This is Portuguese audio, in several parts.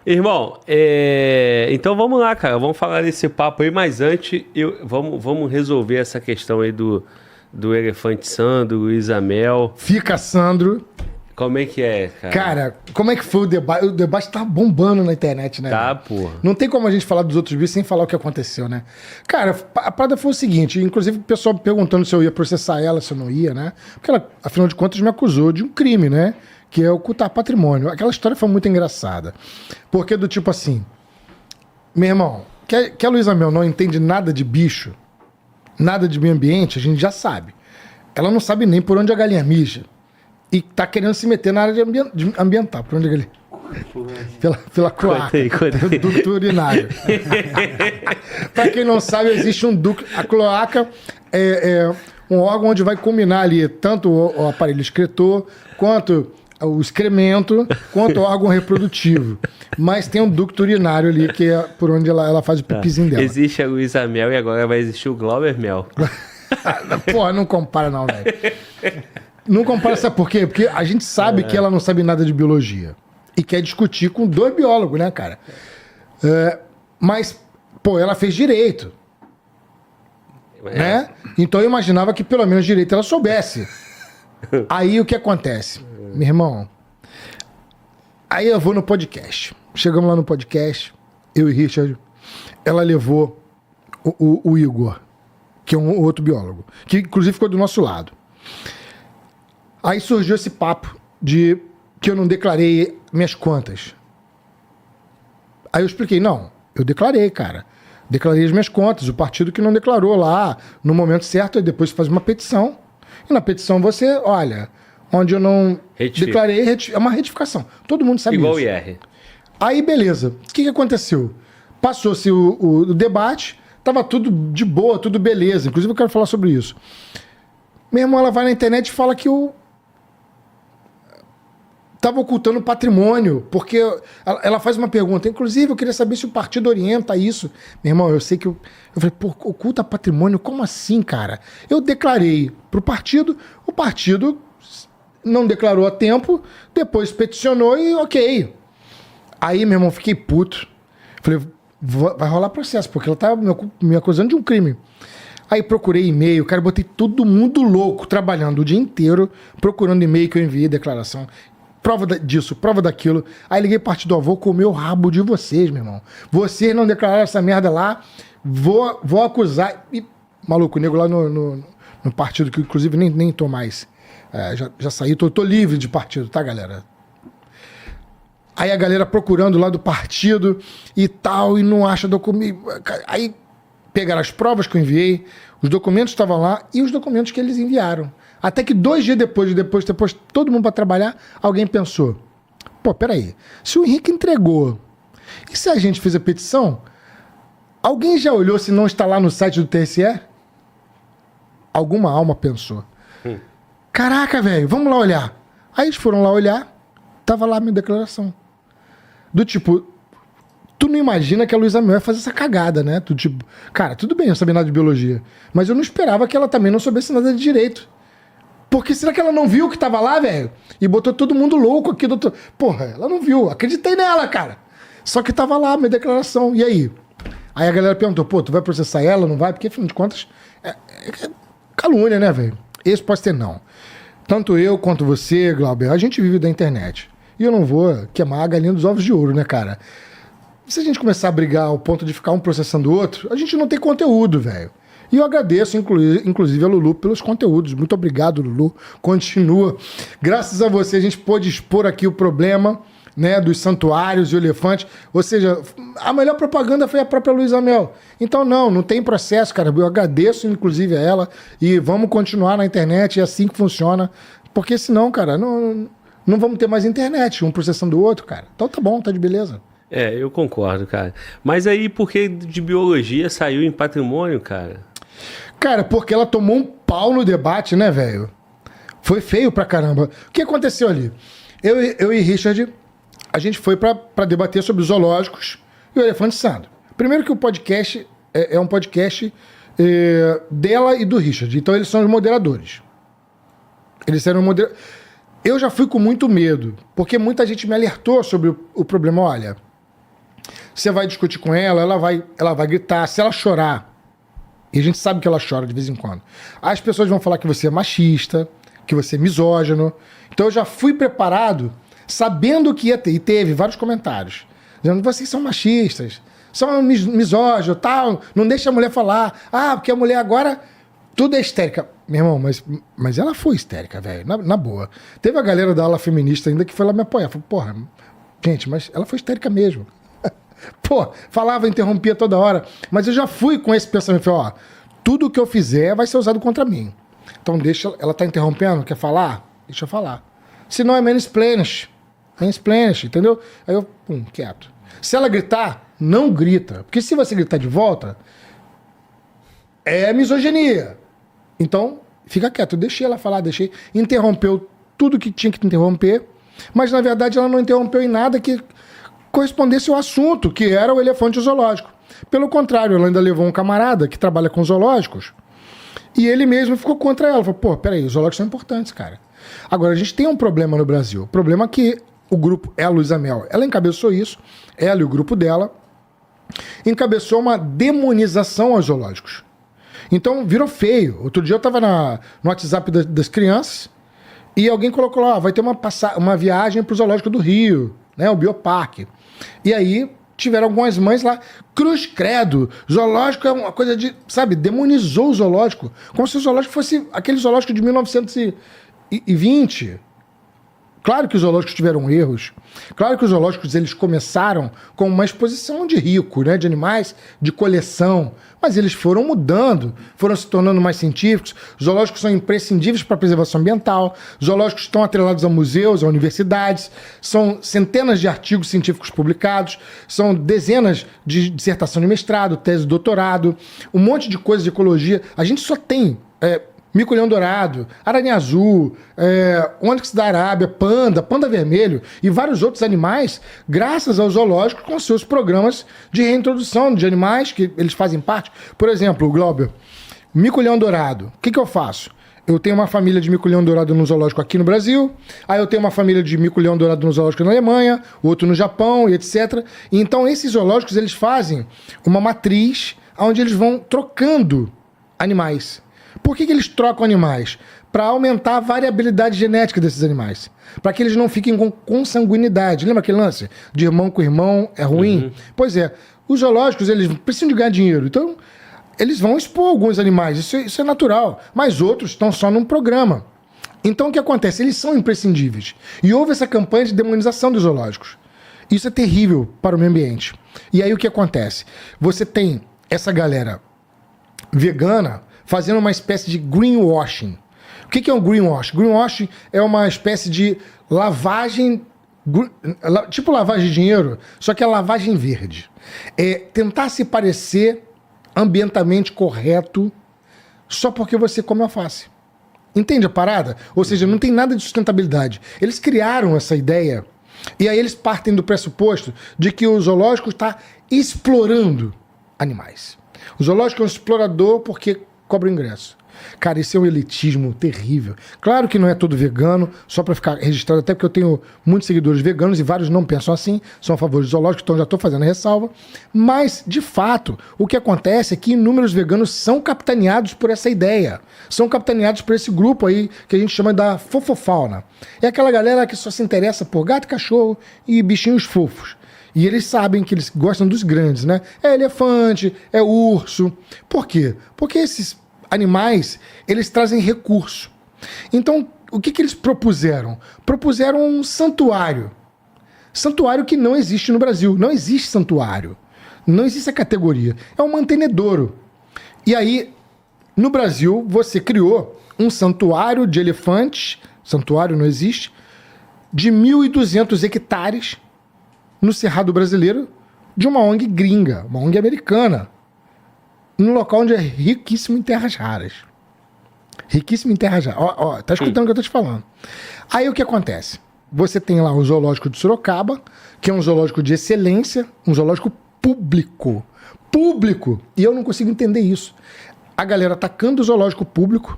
Irmão, então vamos lá, cara. Vamos falar desse papo aí, mas antes, vamos resolver essa questão aí do Elefante Sandro, Luiz Amel. Fica, Sandro. Como é que é, cara? Cara, como é que foi o debate? O debate tá bombando na internet, né? Tá, velho? porra. Não tem como a gente falar dos outros bichos sem falar o que aconteceu, né? Cara, a parada foi o seguinte, inclusive o pessoal perguntando se eu ia processar ela, se eu não ia, né? Porque ela, afinal de contas, me acusou de um crime, né? Que é ocultar patrimônio. Aquela história foi muito engraçada. Porque do tipo assim, meu irmão, que a Luísa Mel não entende nada de bicho, nada de meio ambiente, a gente já sabe. Ela não sabe nem por onde a galinha mija. E tá querendo se meter na área de ambiental. Por onde ele... Pela cloaca. Contei. Ducto urinário. Pra quem não sabe, existe um ducto... A cloaca é um órgão onde vai combinar ali tanto o aparelho excretor, quanto o excremento, quanto o órgão reprodutivo. Mas tem um ducto urinário ali, que é por onde ela faz o pipizinho dela. Existe a Luísa Mel e agora vai existir o Glauber Mel. Porra, não compara não, velho. Não compara, sabe por quê? Porque a gente sabe que ela não sabe nada de biologia. E quer discutir com dois biólogos, né, cara? Mas, pô, ela fez direito. Né? Então eu imaginava que pelo menos direito ela soubesse. Aí o que acontece? Meu irmão, aí eu vou no podcast. Chegamos lá no podcast, eu e Richard. Ela levou o Igor, que é um outro biólogo, que inclusive ficou do nosso lado. Aí surgiu esse papo de que eu não declarei minhas contas. Aí eu expliquei, não, eu declarei, cara. Declarei as minhas contas, o partido que não declarou lá, no momento certo, e depois faz uma petição. E na petição você, olha, onde eu não declarei, é uma retificação. Todo mundo sabe Igual isso. o IR. Aí, beleza. O que aconteceu? Passou-se o debate, tava tudo de boa, tudo beleza. Inclusive eu quero falar sobre isso. Meu irmão, ela vai na internet e fala que eu estava ocultando patrimônio, porque ela faz uma pergunta. Inclusive, eu queria saber se o partido orienta isso. Meu irmão, eu sei que eu falei, pô, oculta patrimônio? Como assim, cara? Eu declarei pro partido, o partido não declarou a tempo, depois peticionou e ok. Aí, meu irmão, fiquei puto. Falei, vai rolar processo, porque ela tá me acusando de um crime. Aí procurei e-mail, cara, botei todo mundo louco, trabalhando o dia inteiro, procurando e-mail que eu enviei, declaração. Prova disso, prova daquilo. Aí liguei partido, vou comer o rabo de vocês, meu irmão. Vocês não declararam essa merda lá, vou acusar. E, maluco, o nego lá no partido, que inclusive nem tô mais. Já saí, tô livre de partido, tá, galera? Aí a galera procurando lá do partido e tal, e não acha documento. Aí pegaram as provas que eu enviei, os documentos estavam lá e os documentos que eles enviaram. Até que 2 dias depois todo mundo para trabalhar, alguém pensou, pô, peraí, se o Henrique entregou, e se a gente fez a petição, alguém já olhou se não está lá no site do TSE? Alguma alma pensou. Caraca, velho, vamos lá olhar. Aí eles foram lá olhar, tava lá a minha declaração. Do tipo, tu não imagina que a Luísa Mel ia fazer essa cagada, né? Tu tipo, cara, tudo bem eu saber nada de biologia, mas eu não esperava que ela também não soubesse nada de direito. Porque será que ela não viu que tava lá, velho? E botou todo mundo louco aqui, doutor. Porra, ela não viu. Acreditei nela, cara. Só que tava lá, minha declaração. E aí? Aí a galera perguntou, pô, tu vai processar ela? Não vai? Porque, afinal de contas, é calúnia, né, velho? Esse pode ter não. Tanto eu quanto você, Glauber, a gente vive da internet. E eu não vou queimar a galinha dos ovos de ouro, né, cara? Se a gente começar a brigar ao ponto de ficar um processando o outro, a gente não tem conteúdo, velho. E eu agradeço, inclusive, a Lulu pelos conteúdos. Muito obrigado, Lulu. Continua. Graças a você, a gente pôde expor aqui o problema, né, dos santuários e o elefante. Ou seja, a melhor propaganda foi a própria Luísa Mel. Então, não tem processo, cara. Eu agradeço, inclusive, a ela. E vamos continuar na internet. É assim que funciona. Porque senão, cara, não vamos ter mais internet, um processando o outro, cara. Então tá bom, tá de beleza. Eu concordo, cara. Mas aí, por que de biologia saiu em patrimônio, cara? Cara, porque ela tomou um pau no debate, né, velho? Foi feio pra caramba. O que aconteceu ali? Eu e Richard, a gente foi pra debater sobre os zoológicos e o Elefante Sandro. Primeiro que o podcast é um podcast dela e do Richard. Então eles são os moderadores. Eles eram moderadores. Eu já fui com muito medo, porque muita gente me alertou sobre o problema. Olha, Você vai discutir com ela, ela vai gritar. Se ela chorar, e a gente sabe que ela chora de vez em quando, as pessoas vão falar que você é machista, que você é misógino. Então eu já fui preparado, sabendo que ia ter, e teve vários comentários, dizendo que vocês são machistas, são misóginos, tal, não deixa a mulher falar. Ah, porque a mulher agora tudo é histérica. Meu irmão, mas ela foi histérica, velho, na boa. Teve a galera da ala feminista ainda que foi lá me apoiar. Falei, porra, gente, mas ela foi histérica mesmo. Pô, falava, interrompia toda hora. Mas eu já fui com esse pensamento. Falei, ó, tudo que eu fizer vai ser usado contra mim. Então deixa, ela tá interrompendo, quer falar? Deixa eu falar. Se não é mansplaining, entendeu? Aí eu, quieto. Se ela gritar, não grita. Porque se você gritar de volta, é misoginia. Então, fica quieto. Eu deixei ela falar, interrompeu tudo que tinha que interromper, mas na verdade ela não interrompeu em nada que correspondesse ao assunto, que era o elefante zoológico. Pelo contrário, ela ainda levou um camarada que trabalha com zoológicos e ele mesmo ficou contra ela. Falou, pô, peraí, os zoológicos são importantes, cara. Agora, a gente tem um problema no Brasil. O problema é que o grupo, a Luísa Mel, ela encabeçou isso, ela e o grupo dela, encabeçou uma demonização aos zoológicos. Então, virou feio. Outro dia eu tava no WhatsApp das crianças e alguém colocou lá, vai ter uma viagem pro Zoológico do Rio, né, o Bioparque. E aí tiveram algumas mães lá, cruz credo, zoológico é uma coisa de, sabe, demonizou o zoológico, como se o zoológico fosse aquele zoológico de 1920. Claro que os zoológicos tiveram erros, claro que os zoológicos eles começaram com uma exposição de rico, né, de animais de coleção, mas eles foram mudando, foram se tornando mais científicos. Os zoológicos são imprescindíveis para a preservação ambiental, os zoológicos estão atrelados a museus, a universidades, são centenas de artigos científicos publicados, são dezenas de dissertação de mestrado, tese de doutorado, um monte de coisas de ecologia. A gente só tem mico-leão dourado, aranha azul, ônix da Arábia, panda vermelho e vários outros animais, graças ao zoológico com seus programas de reintrodução de animais que eles fazem parte. Por exemplo, o Glauber, mico-leão dourado. O que eu faço? Eu tenho uma família de mico-leão dourado no zoológico aqui no Brasil, aí eu tenho uma família de mico-leão dourado no zoológico na Alemanha, outro no Japão e etc. E então esses zoológicos eles fazem uma matriz onde eles vão trocando animais. Por que eles trocam animais? Para aumentar a variabilidade genética desses animais. Para que eles não fiquem com consanguinidade. Lembra aquele lance? De irmão com irmão é ruim? Uhum. Pois é. Os zoológicos, eles precisam de ganhar dinheiro. Então, eles vão expor alguns animais. Isso é natural. Mas outros estão só num programa. Então, o que acontece? Eles são imprescindíveis. E houve essa campanha de demonização dos zoológicos. Isso é terrível para o meio ambiente. E aí, o que acontece? Você tem essa galera vegana fazendo uma espécie de greenwashing. O que é um greenwashing? Greenwashing é uma espécie de lavagem, tipo lavagem de dinheiro, só que é lavagem verde. É tentar se parecer ambientalmente correto só porque você come alface. Entende a parada? Ou seja, não tem nada de sustentabilidade. Eles criaram essa ideia e aí eles partem do pressuposto de que o zoológico está explorando animais. O zoológico é um explorador porque cobra o ingresso. Cara, esse é um elitismo terrível. Claro que não é todo vegano, só para ficar registrado, até porque eu tenho muitos seguidores veganos e vários não pensam assim, são a favor do zoológico, então já estou fazendo a ressalva. Mas, de fato, o que acontece é que inúmeros veganos são capitaneados por essa ideia. São capitaneados por esse grupo aí que a gente chama da fofofauna. É aquela galera que só se interessa por gato, cachorro e bichinhos fofos. E eles sabem que eles gostam dos grandes, né? É elefante, é urso. Por quê? Porque esses animais, eles trazem recurso. Então, o que eles propuseram? Propuseram um santuário. Santuário que não existe no Brasil. Não existe santuário. Não existe a categoria. É um mantenedouro. E aí, no Brasil, você criou um santuário de elefantes, santuário não existe, de 1.200 hectares, no Cerrado Brasileiro, de uma ONG gringa, uma ONG americana, num local onde é riquíssimo em terras raras. Riquíssimo em terras raras. Ó, tá escutando o que eu tô te falando. Aí o que acontece? Você tem lá o zoológico de Sorocaba, que é um zoológico de excelência, um zoológico público. Público! E eu não consigo entender isso. A galera atacando o zoológico público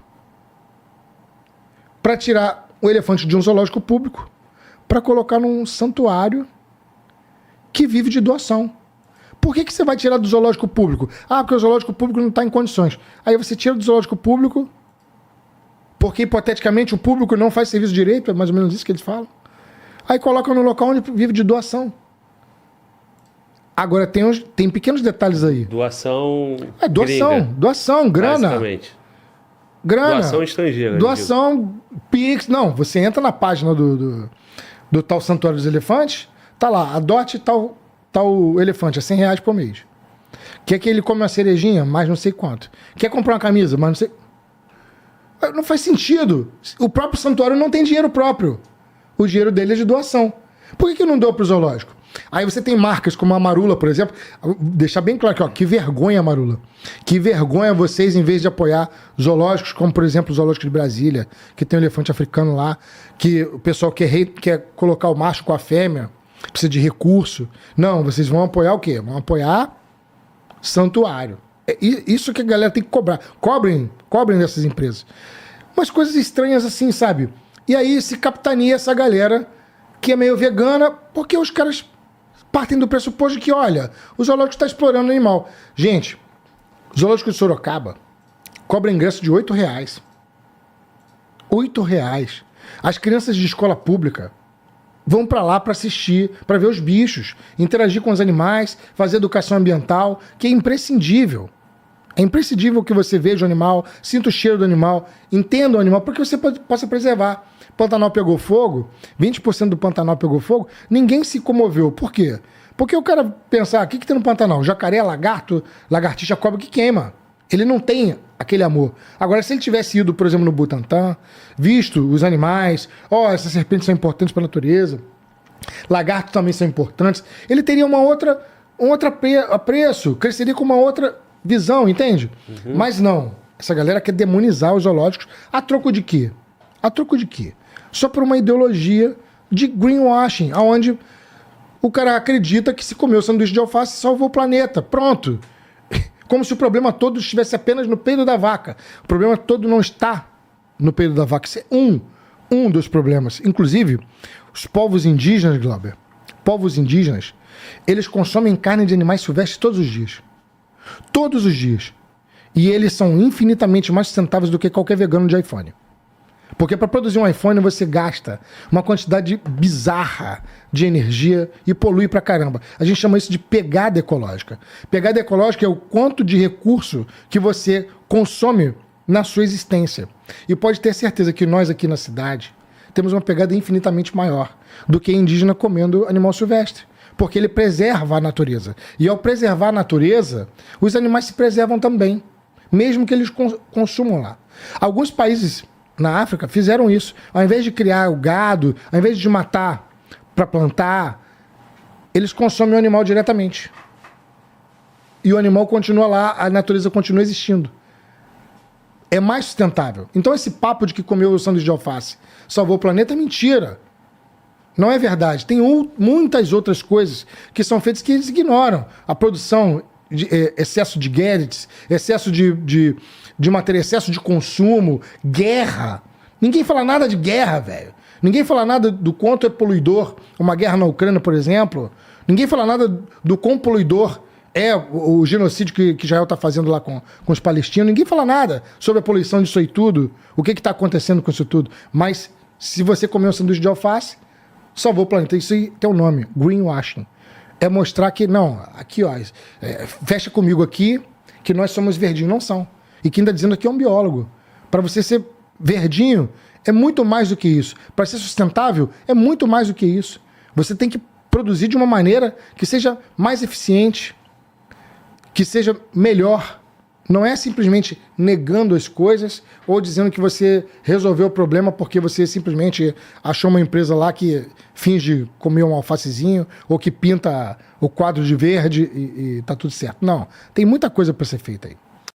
para tirar o elefante de um zoológico público para colocar num santuário que vive de doação. Por que você vai tirar do zoológico público? Ah, porque o zoológico público não está em condições. Aí você tira do zoológico público, porque hipoteticamente o público não faz serviço direito, é mais ou menos isso que eles falam. Aí coloca no local onde vive de doação. Agora tem pequenos detalhes aí. Doação. Doação, gringa, doação, grana. basicamente. Grana. Doação estrangeira. Doação, Pix. Não, você entra na página do tal Santuário dos Elefantes, tá lá, adote tal elefante, é R$100 por mês. Quer que ele come uma cerejinha? Mais não sei quanto. Quer comprar uma camisa? Mais não sei. Não faz sentido. O próprio santuário não tem dinheiro próprio. O dinheiro dele é de doação. Por que não deu pro zoológico? Aí você tem marcas como a Marula, por exemplo. Deixar bem claro aqui, ó, que vergonha, Marula. Que vergonha vocês, em vez de apoiar zoológicos, como por exemplo o Zoológico de Brasília, que tem um elefante africano lá, que o pessoal quer colocar o macho com a fêmea, precisa de recurso. Não, vocês vão apoiar o quê? Vão apoiar santuário. É isso que a galera tem que cobrar. Cobrem dessas empresas. Umas coisas estranhas assim, sabe? E aí se capitania essa galera que é meio vegana, porque os caras partem do pressuposto que, olha, o zoológico está explorando o animal. Gente, o zoológico de Sorocaba cobra ingresso de R$8. R$8. As crianças de escola pública vão para lá para assistir, para ver os bichos, interagir com os animais, fazer educação ambiental, que é imprescindível. É imprescindível que você veja o animal, sinta o cheiro do animal, entenda o animal, para que você possa preservar. Pantanal pegou fogo, 20% do Pantanal pegou fogo, ninguém se comoveu. Por quê? Porque o cara pensar, o que tem no Pantanal? Jacaré, lagarto, lagartixa, cobra que queima. Ele não tem aquele amor. Agora, se ele tivesse ido, por exemplo, no Butantã, visto os animais, essas serpentes são importantes para a natureza, lagartos também são importantes, ele teria um outro apreço, cresceria com uma outra visão, entende? Uhum. Mas não. Essa galera quer demonizar os zoológicos. A troco de quê? A troco de quê? Só por uma ideologia de greenwashing, onde o cara acredita que se comeu sanduíche de alface salvou o planeta. Pronto. Como se o problema todo estivesse apenas no peido da vaca. O problema todo não está no peido da vaca. Isso é um dos problemas. Inclusive, os povos indígenas, Glauber, povos indígenas, eles consomem carne de animais silvestres todos os dias. Todos os dias. E eles são infinitamente mais sustentáveis do que qualquer vegano de iPhone. Porque para produzir um iPhone você gasta uma quantidade bizarra de energia e polui pra caramba. A gente chama isso de pegada ecológica. Pegada ecológica é o quanto de recurso que você consome na sua existência. E pode ter certeza que nós aqui na cidade temos uma pegada infinitamente maior do que indígena comendo animal silvestre. Porque ele preserva a natureza. E ao preservar a natureza, os animais se preservam também, mesmo que eles consumam lá. Alguns países na África fizeram isso. Ao invés de criar o gado, ao invés de matar para plantar, eles consomem o animal diretamente. E o animal continua lá, a natureza continua existindo. É mais sustentável. Então esse papo de que comeu o sanduíche de alface salvou o planeta é mentira. Não é verdade. Tem muitas outras coisas que são feitas que eles ignoram. A produção, excesso de gadgets, excesso de matéria, excesso de consumo, guerra. Ninguém fala nada de guerra, velho. Ninguém fala nada do quanto é poluidor uma guerra na Ucrânia, por exemplo. Ninguém fala nada do quão poluidor é o genocídio que Israel está fazendo lá com os palestinos. Ninguém fala nada sobre a poluição disso aí tudo, o que está acontecendo com isso tudo. Mas se você comer um sanduíche de alface, salvou o planeta. Isso aí tem um nome, greenwashing. É mostrar que, não, aqui, ó, fecha comigo aqui, que nós somos verdinhos. Não são. E quem está dizendo aqui é um biólogo. Para você ser verdinho, é muito mais do que isso. Para ser sustentável, é muito mais do que isso. Você tem que produzir de uma maneira que seja mais eficiente, que seja melhor. Não é simplesmente negando as coisas ou dizendo que você resolveu o problema porque você simplesmente achou uma empresa lá que finge comer um alfacezinho ou que pinta o quadro de verde e tá tudo certo. Não, tem muita coisa para ser feita aí.